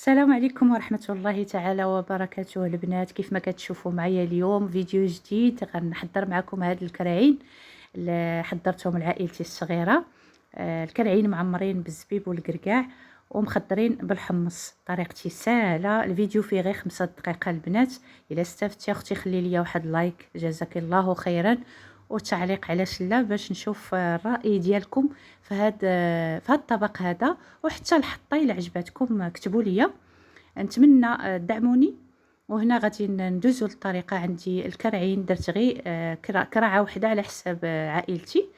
السلام عليكم ورحمة الله تعالى وبركاته البنات. كيف ما كتشوفوا معايا اليوم فيديو جديد غنحضر معكم هاد الكرعين اللي حضرتهم لعائلتي الصغيرة. الكرعين معمرين بالزبيب والقرقاع ومخضرين بالحمص. طريقتي سهلة، الفيديو فيه غير 5 دقائق البنات. الا استفدتي اختي خلي لي واحد لايك جزاك الله خيرا، وتعليق علاش لا باش نشوف الرأي ديالكم في هاد الطبق هذا، وحتى الحطه الا عجبتكم كتبوا لي. نتمنى تدعموني. وهنا غادي ندوزو للطريقه. عندي الكرعين درت غير كرعه وحده على حساب عائلتي،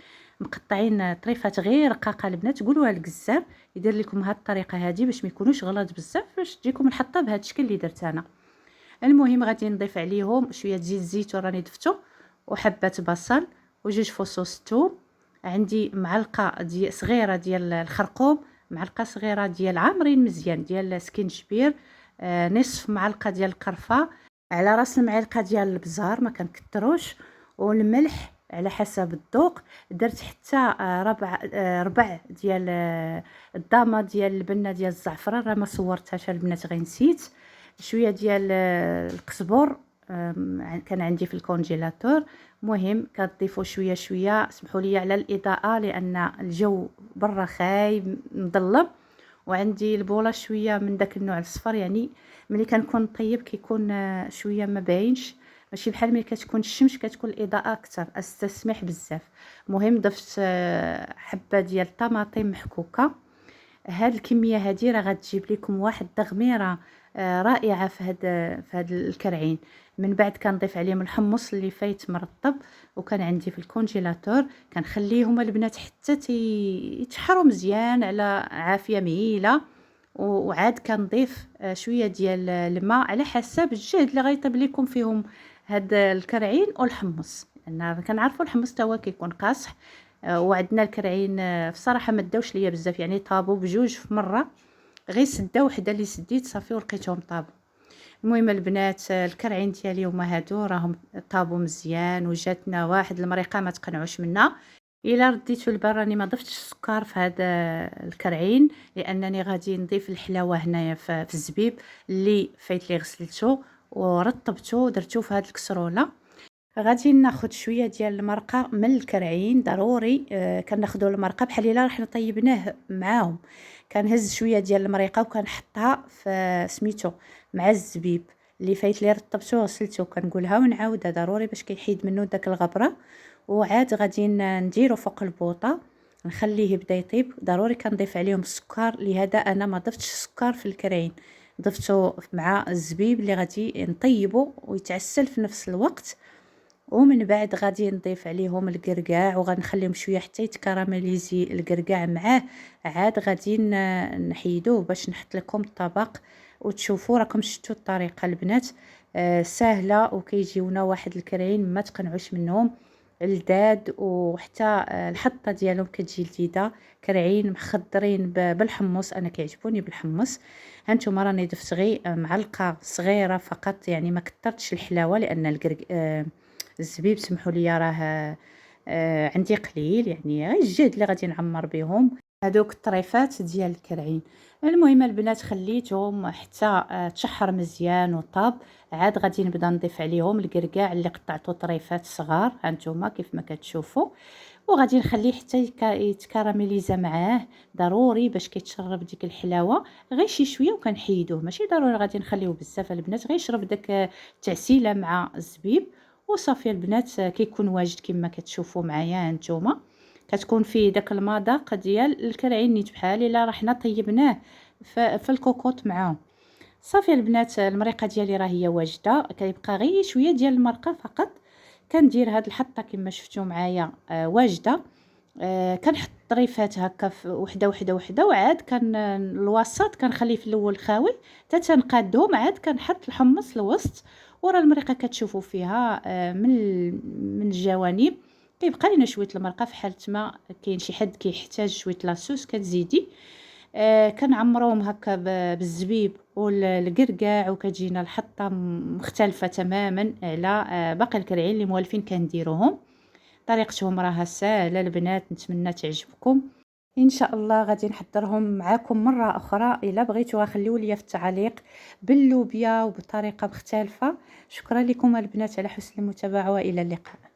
مقطعين طريفات غير رقاقه. البنات قولوها الجزار يدير لكم هاد الطريقه هذه باش ما يكونوش غلاظ بزاف، باش تجيكم الحطه بهذا الشكل اللي درت انا. المهم غادي نضيف عليهم شويه زيت الزيتون راني ضفتو، وحبه بصل، وجوج فصوص ثوم. عندي معلقه صغيره ديال الخرقوم، معلقه صغيره ديال عامرين مزيان ديال سكينجبير، نصف معلقه ديال القرفه، على راس المعلقه ديال البزار ما كنكتروش، والملح على حسب الذوق. درت حتى ربع ديال الضامه ديال البنه ديال الزعفران، راه ما صورتهاش البنات غير نسيت. شويه ديال القزبر كان عندي في الكونجيلاتور. مهم كتضيفوا شويه شويه. سمحوا لي على الاضاءه لان الجو برا خايب مظلم، وعندي البوله شويه من داك النوع الصفر، يعني ملي كنكون طيب كيكون شويه ما باينش، ماشي بحال ملي كتكون الشمس كتكون الاضاءه اكثر. استسمح بزاف. مهم ضفت حبه ديال الطماطم محكوكه. هاد الكميه هذه راه غتجيب لكم واحد التغميره رائعه في هاد الكرعين. من بعد كنضيف عليهم الحمص اللي فايت مرطب وكان عندي في الكونجيلاتور. كنخليهم البنات حتى يتحروا مزيان على عافيه مهيله. وعاد كنضيف شويه ديال الماء على حسب الجهد اللي غيطيب لكم فيهم هاد الكرعين والحمص، لان كنعرفوا الحمص تا هو كيكون قاصح. وعندنا الكرعين في صراحه ما داوش ليا بزاف، يعني طابوا بجوج في مره، غير سده وحده اللي سديت صافي ولقيتهم طابوا. المهم البنات الكرعين ديالي هما هادو راهم طابوا مزيان، وجاتنا واحد المريقه ما تقنعوش منها. الا رديتو البال راني ما ضفتش السكر في هذا الكرعين، لانني غادي نضيف الحلاوه هنايا في الزبيب اللي فايت لي غسلته ورطبته ودرتو في هذه الكسروله. غادي ناخذ شويه ديال المرقه من الكرعين ضروري. كناخذوا المرقه بحال الا رحنا طيبناه معاهم. كنهز شويه ديال المريقه وكنحطها في سميتو مع الزبيب اللي فايت لي رطبته وغسلته. كنقولها ونعاودها ضروري باش كيحيد منه داك الغبره. وعاد غادي نديرو فوق البوطه نخليه يبدا يطيب. ضروري كنضيف عليهم السكر، لهذا انا ما ضفتش السكر في الكرعين، ضفته مع الزبيب اللي غادي نطيبه ويتعسل في نفس الوقت. ومن بعد غادي نضيف عليهم القرقاع وغنخليهم شويه حتى يتكراميليزي القرقاع معاه. عاد غادي نحيدوه باش نحط لكم الطبق وتشوفوا. راكم شفتوا الطريقه البنات سهله، وكيجيونا واحد الكرعين ما تقنعوش منهم، لذاذ. وحتى الحطه ديالهم كتجي لذيذه. كرعين مخضرين بالحمص، انا كيعجبوني بالحمص. هانتوما راني ضفت غير معلقه صغيره فقط، يعني ما كثرتش الحلاوه لان الزبيب سمحوا لي راه عندي قليل، يعني غير الجهد اللي غادي نعمر بهم هذوك الطريفات ديال الكرعين. المهم البنات خليتهم حتى تشحر مزيان وطاب. عاد غادي نبدا نضيف عليهم القرقاع اللي قطعته طريفات صغار هانتوما كيف ما كتشوفوا، وغادي نخليه حتى يتكراميليزا معاه ضروري باش كيتشرب ديك الحلاوه. غير شي شويه وكنحيدوه، ماشي ضروري غادي نخليوه بزاف البنات، غير يشرب داك التعسيله مع الزبيب وصافي. البنات كيكون واجد كما كتشوفوا معايا هانتوما. كتكون فيه داك المذاق ديال الكرعين نيت بحال الا رحنا طيبناه في الكوكوط معاهم. صافي البنات المريقه ديالي راه هي واجده، كيبقى غير شويه ديال المرقه فقط. كندير هاد الحطه كما شفتوا معايا واجده. كنحط طريفات هكا وحده وحده وحده، وعاد الوسط كنخليه في الاول خاوي حتى تنقادهم. عاد كنحط الحمص الوسط، ورا المريقه كتشوفوا فيها من الجوانب كيبقى لينا شويه المرقه في حاله ما كاين شي حد كيحتاج شويه لاصوص كتزيدي. كنعمروهم هكا بالزبيب والقرقاع، وكتجينا الحطه مختلفه تماما على باقي الكرعين اللي موالفين كنديروهم. طريقتهم راها ساهله البنات، نتمنى تعجبكم. ان شاء الله غادي نحضرهم معاكم مره اخرى. الا بغيتوها خليو لي في التعاليق باللوبيا وبطريقه مختلفه. شكرا لكم البنات على حسن المتابعه والى اللقاء.